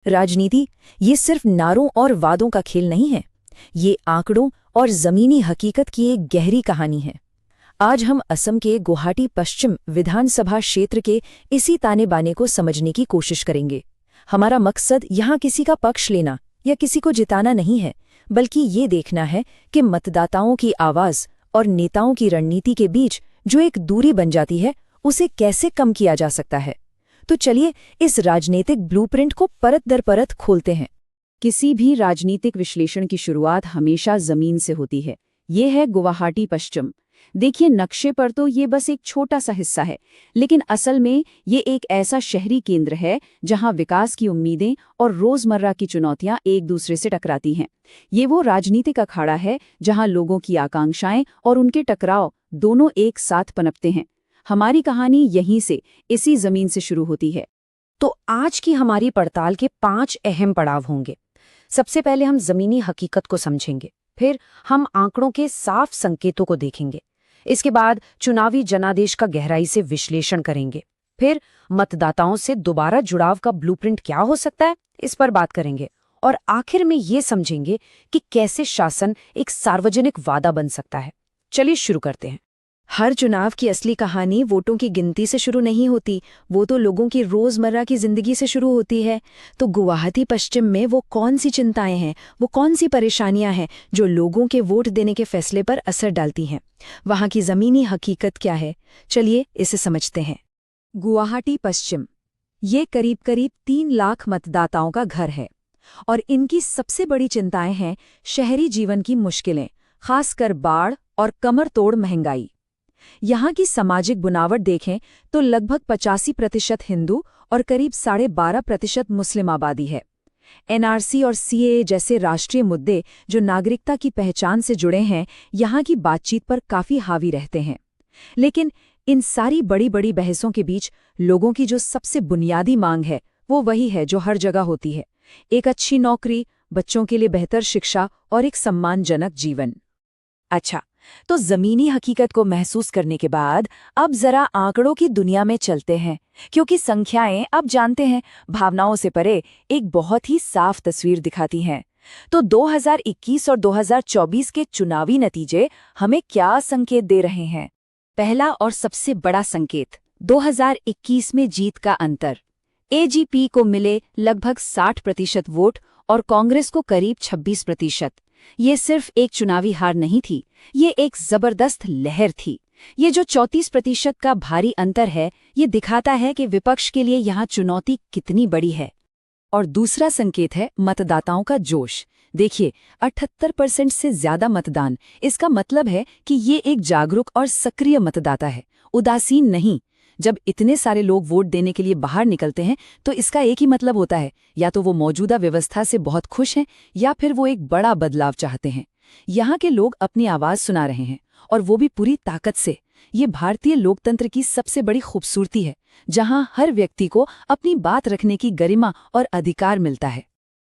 राजनीति ये सिर्फ नारों और वादों का खेल नहीं है, ये आंकड़ों और जमीनी हकीकत की एक गहरी कहानी है। आज हम असम के गुवाहाटी पश्चिम विधानसभा क्षेत्र के इसी ताने बाने को समझने की कोशिश करेंगे। हमारा मकसद यहाँ किसी का पक्ष लेना या किसी को जिताना नहीं है, बल्कि ये देखना है कि मतदाताओं की आवाज़ और नेताओं की रणनीति के बीच जो एक दूरी बन जाती है, उसे कैसे कम किया जा सकता है। तो चलिए इस राजनीतिक ब्लूप्रिंट को परत दर परत खोलते हैं। किसी भी राजनीतिक विश्लेषण की शुरुआत हमेशा जमीन से होती है। ये है गुवाहाटी पश्चिम। देखिए, नक्शे पर तो ये बस एक छोटा सा हिस्सा है, लेकिन असल में ये एक ऐसा शहरी केंद्र है जहां विकास की उम्मीदें और रोजमर्रा की चुनौतियां एक दूसरे से टकराती हैं। ये वो राजनीतिक अखाड़ा है जहां लोगों की आकांक्षाएं और उनके टकराव दोनों एक साथ पनपते हैं। हमारी कहानी यहीं से, इसी जमीन से शुरू होती है। तो आज की हमारी पड़ताल के 5 अहम पड़ाव होंगे। सबसे पहले हम जमीनी हकीकत को समझेंगे, फिर हम आंकड़ों के साफ संकेतों को देखेंगे, इसके बाद चुनावी जनादेश का गहराई से विश्लेषण करेंगे, फिर मतदाताओं से दोबारा जुड़ाव का ब्लूप्रिंट क्या हो सकता है, इस पर बात करेंगे, और आखिर में ये समझेंगे कि कैसे शासन एक सार्वजनिक वादा बन सकता है। चलिए शुरू करते हैं। हर चुनाव की असली कहानी वोटों की गिनती से शुरू नहीं होती, वो तो लोगों की रोजमर्रा की जिंदगी से शुरू होती है। तो गुवाहाटी पश्चिम में वो कौन सी चिंताएं हैं, वो कौन सी परेशानियां हैं जो लोगों के वोट देने के फैसले पर असर डालती हैं? वहां की जमीनी हकीकत क्या है, चलिए इसे समझते हैं। गुवाहाटी पश्चिम ये करीब करीब 3 लाख मतदाताओं का घर है, और इनकी सबसे बड़ी चिंताएं हैं शहरी जीवन की मुश्किलें, खासकर बाढ़ और कमर तोड़ महंगाई। यहाँ की सामाजिक बुनावट देखें तो लगभग 85% हिंदू और करीब 12.5% मुस्लिम आबादी है। एनआरसी और सीएए जैसे राष्ट्रीय मुद्दे जो नागरिकता की पहचान से जुड़े हैं, यहाँ की बातचीत पर काफी हावी रहते हैं। लेकिन इन सारी बड़ी बड़ी बहसों के बीच लोगों की जो सबसे बुनियादी मांग है, वो वही है जो हर जगह होती है: एक अच्छी नौकरी, बच्चों के लिए बेहतर शिक्षा और एक सम्मानजनक जीवन। अच्छा, तो जमीनी हकीकत को महसूस करने के बाद अब जरा आंकड़ों की दुनिया में चलते हैं, क्योंकि संख्याएं, आप जानते हैं, भावनाओं से परे एक बहुत ही साफ तस्वीर दिखाती हैं। तो 2021 और 2024 के चुनावी नतीजे हमें क्या संकेत दे रहे हैं? पहला और सबसे बड़ा संकेत, 2021 में जीत का अंतर। एजीपी को मिले लगभग 60% वोट और कांग्रेस को करीब 26%। ये सिर्फ एक चुनावी हार नहीं थी, ये एक जबरदस्त लहर थी। ये जो 34% का भारी अंतर है, ये दिखाता है कि विपक्ष के लिए यहाँ चुनौती कितनी बड़ी है। और दूसरा संकेत है मतदाताओं का जोश। देखिए, 78% से ज्यादा मतदान, इसका मतलब है कि ये एक जागरूक और सक्रिय मतदाता है, उदासीन नहीं। जब इतने सारे लोग वोट देने के लिए बाहर निकलते हैं, तो इसका एक ही मतलब होता है, या तो वो मौजूदा व्यवस्था से बहुत खुश हैं, या फिर वो एक बड़ा बदलाव चाहते हैं। यहाँ के लोग अपनी आवाज सुना रहे हैं, और वो भी पूरी ताकत से। ये भारतीय लोकतंत्र की सबसे बड़ी खूबसूरती है, जहाँ हर व्यक्ति को अपनी बात रखने की गरिमा और अधिकार मिलता है।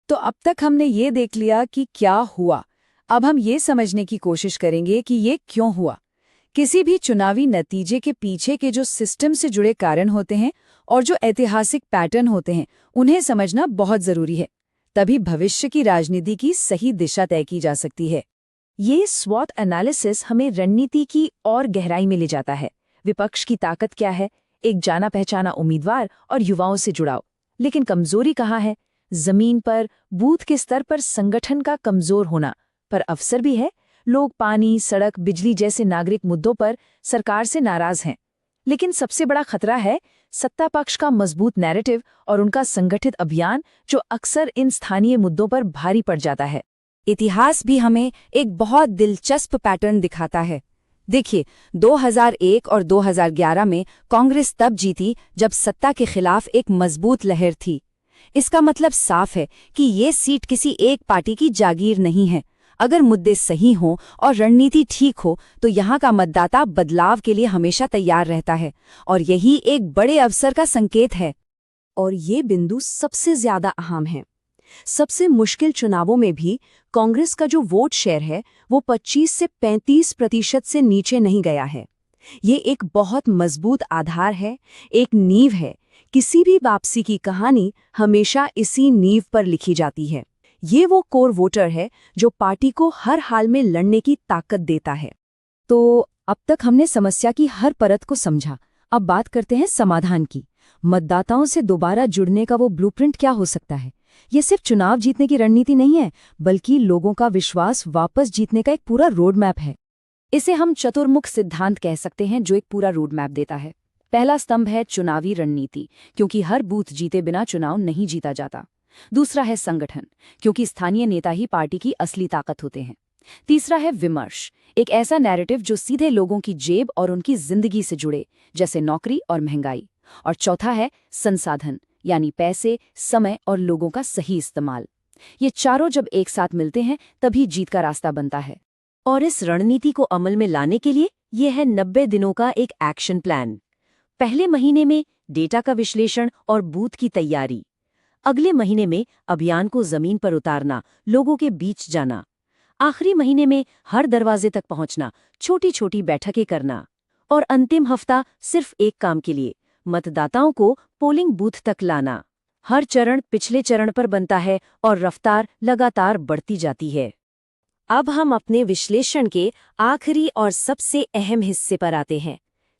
तो अब तक हमने ये देख लिया कि क्या हुआ। अब हम ये समझने की कोशिश करेंगे कि ये क्यों हुआ। किसी भी चुनावी नतीजे के पीछे के जो सिस्टम से जुड़े कारण होते हैं और जो ऐतिहासिक पैटर्न होते हैं, उन्हें समझना बहुत जरूरी है। तभी भविष्य की राजनीति की सही दिशा तय की जा सकती है। ये स्वॉट एनालिसिस हमें रणनीति की और गहराई में ले जाता है। विपक्ष की ताकत क्या है? एक जाना पहचाना उम्मीदवार और युवाओं से जुड़ाव। लेकिन कमजोरी कहाँ है? जमीन पर, बूथ के स्तर पर संगठन का कमजोर होना। पर अवसर भी है। लोग पानी, सड़क, बिजली जैसे नागरिक मुद्दों पर सरकार से नाराज हैं। लेकिन सबसे बड़ा खतरा है सत्ता पक्ष का मजबूत नैरेटिव और उनका संगठित अभियान, जो अक्सर इन स्थानीय मुद्दों पर भारी पड़ जाता है। इतिहास भी हमें एक बहुत दिलचस्प पैटर्न दिखाता है। देखिए, 2001 और 2011 में कांग्रेस तब जीती जब सत्ता के खिलाफ एक मजबूत लहर थी। इसका मतलब साफ है कि ये सीट किसी एक पार्टी की जागीर नहीं है। अगर मुद्दे सही हों और रणनीति ठीक हो, तो यहाँ का मतदाता बदलाव के लिए हमेशा तैयार रहता है, और यही एक बड़े अवसर का संकेत है। और ये बिंदु सबसे ज्यादा अहम है। सबसे मुश्किल चुनावों में भी कांग्रेस का जो वोट शेयर है, वो 25 से 35% से नीचे नहीं गया है। ये एक बहुत मजबूत आधार है, एक नींव है किसी भी वापसी की कहानी हमेशा इसी नींव पर लिखी जाती है। ये वो कोर वोटर है जो पार्टी को हर हाल में लड़ने की ताकत देता है। तो अब तक हमने समस्या की हर परत को समझा। अब बात करते हैं समाधान की। मतदाताओं से दोबारा जुड़ने का वो ब्लूप्रिंट क्या हो सकता है? ये सिर्फ चुनाव जीतने की रणनीति नहीं है, बल्कि लोगों का विश्वास वापस जीतने का एक पूरा रोड मैप है। इसे हम चतुर्मुख सिद्धांत कह सकते हैं, जो एक पूरा रोड मैप देता है। पहला स्तंभ है चुनावी रणनीति, क्योंकि हर बूथ जीते बिना चुनाव नहीं जीता जाता। दूसरा है संगठन, क्योंकि स्थानीय नेता ही पार्टी की असली ताकत होते हैं। तीसरा है विमर्श, एक ऐसा नैरेटिव जो सीधे लोगों की जेब और उनकी जिंदगी से जुड़े, जैसे नौकरी और महंगाई। और चौथा है संसाधन, यानी पैसे, समय और लोगों का सही इस्तेमाल। ये चारों जब एक साथ मिलते हैं तभी जीत का रास्ता बनता है। और इस रणनीति को अमल में लाने के लिए ये है 90 दिनों का एक एक्शन प्लान। पहले महीने में डेटा का विश्लेषण और बूथ की तैयारी। अगले महीने में अभियान को जमीन पर उतारना, लोगों के बीच जाना। आखिरी महीने में हर दरवाजे तक पहुंचना, छोटी छोटी बैठकें करना। और अंतिम हफ्ता सिर्फ एक काम के लिए, मतदाताओं को पोलिंग बूथ तक लाना। हर चरण पिछले चरण पर बनता है और रफ्तार लगातार बढ़ती जाती है। अब हम अपने विश्लेषण के आखिरी और सबसे अहम हिस्से पर आते हैं।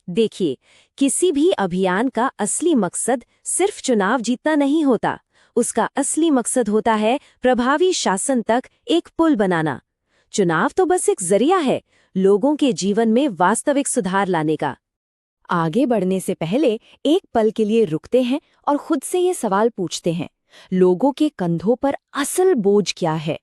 देखिए, किसी भी अभियान का असली मकसद सिर्फ चुनाव जीतना नहीं होता। उसका असली मकसद होता है प्रभावी शासन तक एक पुल बनाना। चुनाव तो बस एक जरिया है लोगों के जीवन में वास्तविक सुधार लाने का। आगे बढ़ने से पहले एक पल के लिए रुकते हैं और खुद से ये सवाल पूछते हैं, लोगों के कंधों पर असल बोझ क्या है?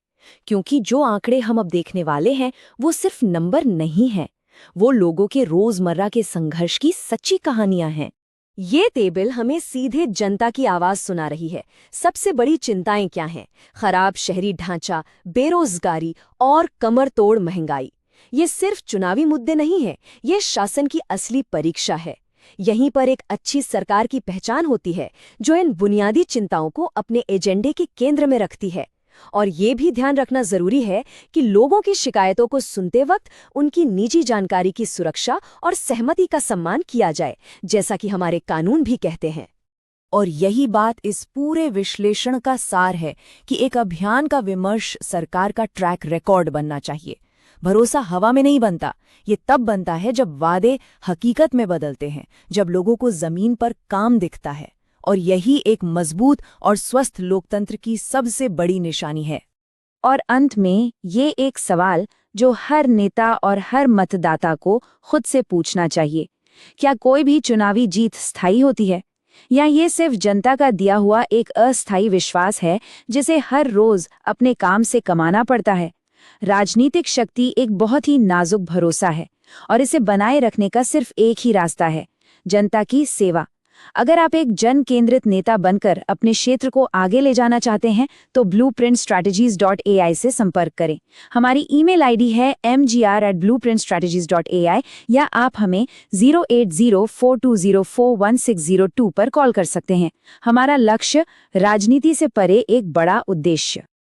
क्योंकि जो आंकड़े हम अब देखने वाले हैं वो सिर्फ नंबर नहीं हैं, वो लोगों के रोजमर्रा के संघर्ष की सच्ची कहानियां हैं। ये टेबल हमें सीधे जनता की आवाज सुना रही है। सबसे बड़ी चिंताएं क्या हैं? खराब शहरी ढांचा, बेरोजगारी और कमर तोड़ महंगाई। ये सिर्फ चुनावी मुद्दे नहीं हैं, ये शासन की असली परीक्षा है। यहीं पर एक अच्छी सरकार की पहचान होती है, जो इन बुनियादी चिंताओं को अपने एजेंडे के केंद्र में रखती है। और ये भी ध्यान रखना जरूरी है कि लोगों की शिकायतों को सुनते वक्त उनकी निजी जानकारी की सुरक्षा और सहमति का सम्मान किया जाए, जैसा कि हमारे कानून भी कहते हैं। और यही बात इस पूरे विश्लेषण का सार है कि एक अभियान का विमर्श सरकार का ट्रैक रिकॉर्ड बनना चाहिए। भरोसा हवा में नहीं बनता, ये तब बनता है जब वादे हकीकत में बदलते हैं, जब लोगों को जमीन पर काम दिखता है। और यही एक मजबूत और स्वस्थ लोकतंत्र की सबसे बड़ी निशानी है। और अंत में ये एक सवाल जो हर नेता और हर मतदाता को खुद से पूछना चाहिए, क्या कोई भी चुनावी जीत स्थायी होती है, या ये सिर्फ जनता का दिया हुआ एक अस्थायी विश्वास है जिसे हर रोज अपने काम से कमाना पड़ता है? राजनीतिक शक्ति एक बहुत ही नाजुक भरोसा है और इसे बनाए रखने का सिर्फ एक ही रास्ता है, जनता की सेवा। अगर आप एक जन केंद्रित नेता बनकर अपने क्षेत्र को आगे ले जाना चाहते हैं तो blueprintstrategies.ai से संपर्क करें। हमारी ईमेल आईडी है mgr@blueprintstrategies.ai या आप हमें 08042041602 पर कॉल कर सकते हैं। हमारा लक्ष्य राजनीति से परे एक बड़ा उद्देश्य।